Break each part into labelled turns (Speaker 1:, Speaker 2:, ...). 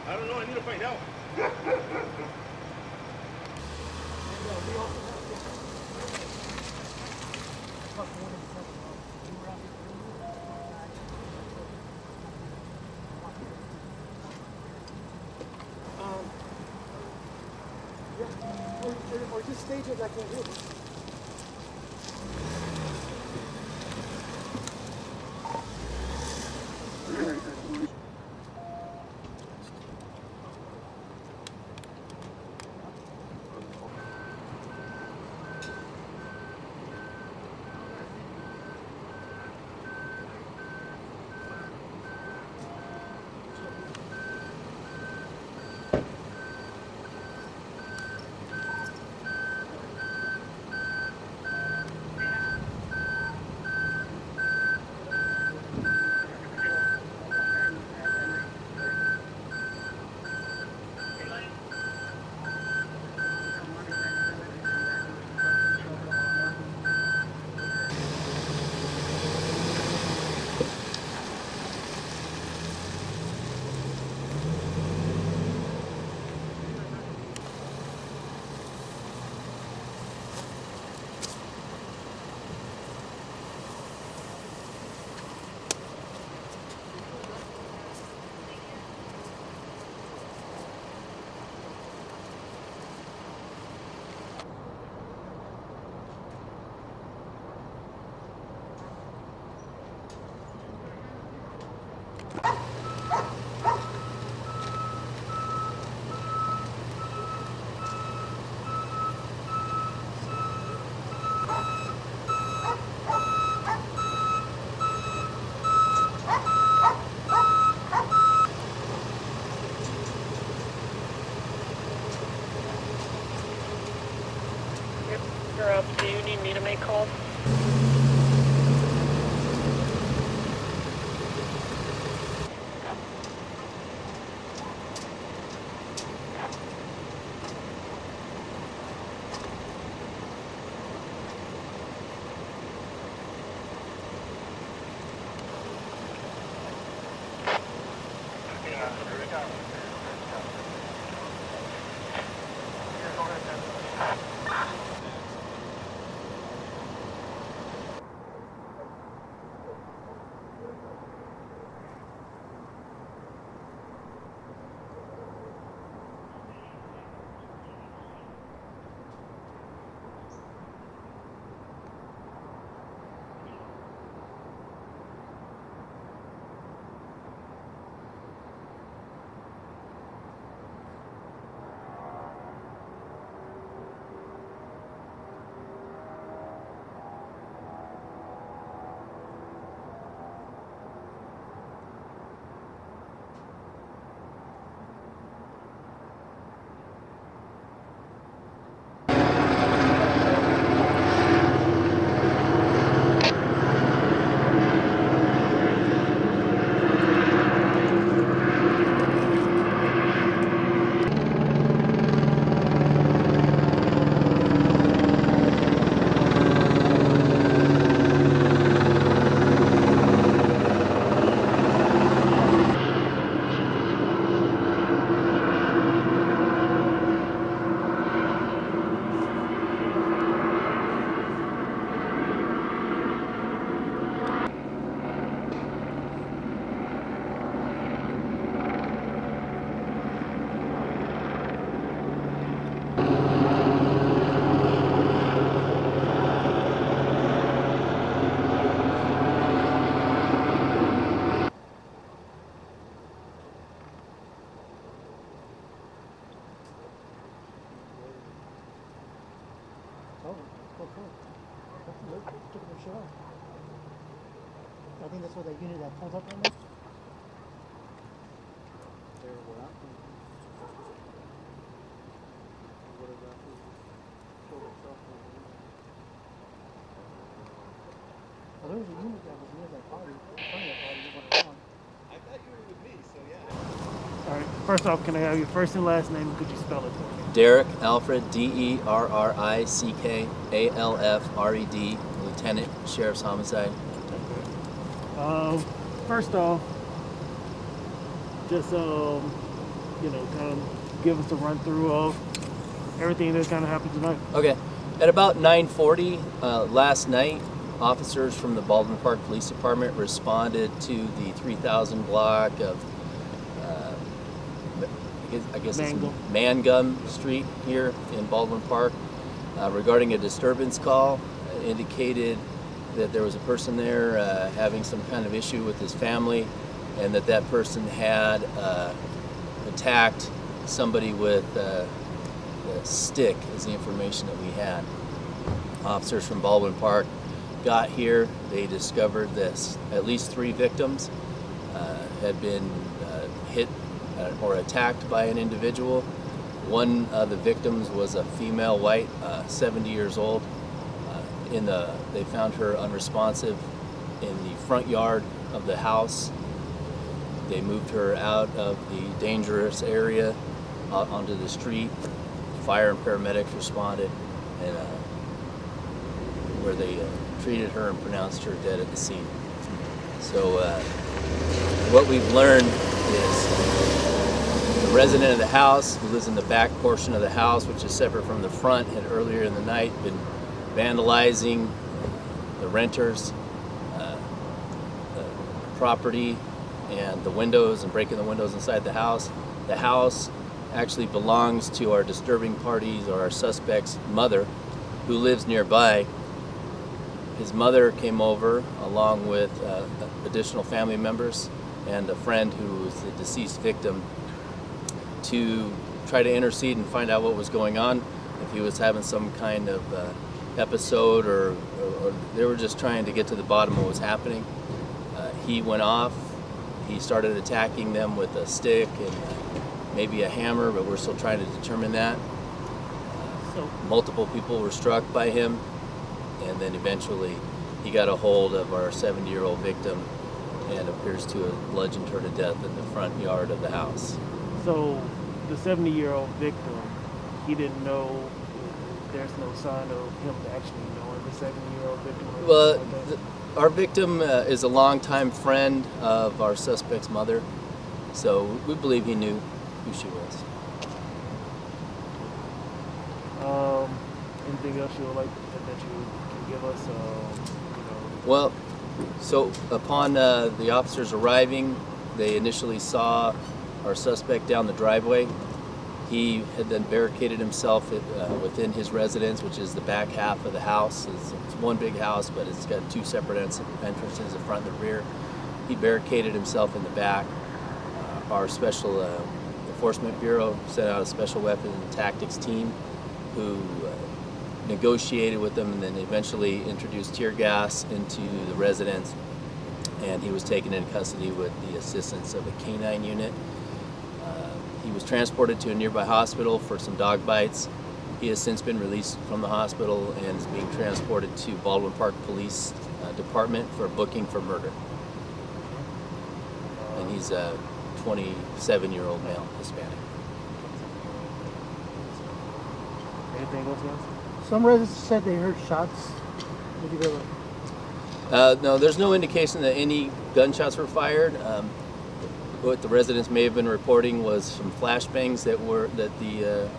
Speaker 1: I don't know, I need to find out.
Speaker 2: Or just stage it like I did.
Speaker 3: You're up. Do you need me to make calls?
Speaker 2: took their shit off. I think that's what that unit that pulls up right now. Well, there was a unit that was near that party, in front of that party, that went around.
Speaker 1: I thought you were with me, so yeah.
Speaker 2: All right. First off, can I have your first and last name? Could you spell it for me?
Speaker 4: Derrick Alfred, Derrickalfred, Lieutenant Sheriff's Homicide.
Speaker 2: First off, just kind of give us a run through of everything that's kind of happened tonight.
Speaker 4: Okay, at about 9:40 last night, officers from the Baldwin Park Police Department responded to the 3000 block of, I guess it's Mangum Street here in Baldwin Park, regarding a disturbance call. Indicated that there was a person there having some kind of issue with his family, and that person had attacked somebody with a stick, is the information that we had. Officers from Baldwin Park got here. They discovered this. At least 3 victims had been hit or attacked by an individual. One of the victims was a female, white, 70 years old. They found her unresponsive in the front yard of the house. They moved her out of the dangerous area onto the street. Fire and paramedics responded, and where they treated her and pronounced her dead at the scene. So what we've learned is the resident of the house, who lives in the back portion of the house, which is separate from the front, had earlier in the night been vandalizing the renters' property and the windows and breaking the windows inside the house. The house actually belongs to our disturbing parties or our suspect's mother, who lives nearby. His mother came over along with additional family members and a friend who was the deceased victim to try to intercede and find out what was going on, if he was having some kind of episode or they were just trying to get to the bottom of what was happening. He went off. He started attacking them with a stick and maybe a hammer, but we're still trying to determine that. Multiple people were struck by him, and then eventually he got a hold of our 70-year-old victim and appears to have bludgeoned her to death in the front yard of the house.
Speaker 2: So the 70-year-old victim, he didn't know, there's no sign of him actually knowing the 70-year-old victim?
Speaker 4: Well, our victim is a longtime friend of our suspect's mother, so we believe he knew who she was.
Speaker 2: Anything else you would like that you can give us?
Speaker 4: Well, so upon the officers arriving, they initially saw our suspect down the driveway. He had then barricaded himself within his residence, which is the back half of the house. It's one big house, but it's got 2 separate entrances, the front and the rear. He barricaded himself in the back. Our Special Enforcement Bureau sent out a special weapon and tactics team who negotiated with them and then eventually introduced tear gas into the residence, and he was taken into custody with the assistance of a canine unit. He was transported to a nearby hospital for some dog bites. He has since been released from the hospital and is being transported to Baldwin Park Police Department for booking for murder. And he's a 27-year-old male, Hispanic.
Speaker 2: Anything else, guys?
Speaker 5: Some residents said they heard shots. Did you go?
Speaker 4: No, there's no indication that any gunshots were fired. What the residents may have been reporting was some flashbangs that the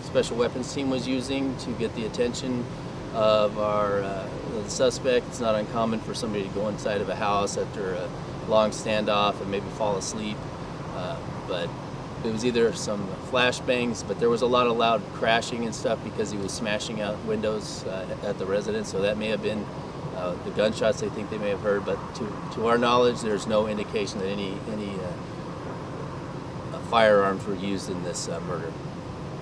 Speaker 4: special weapons team was using to get the attention of the suspect. It's not uncommon for somebody to go inside of a house after a long standoff and maybe fall asleep. But it was either some flashbangs, but there was a lot of loud crashing and stuff because he was smashing out windows at the residence. So that may have been the gunshots they think they may have heard. But to our knowledge, there's no indication that any firearms were used in this murder.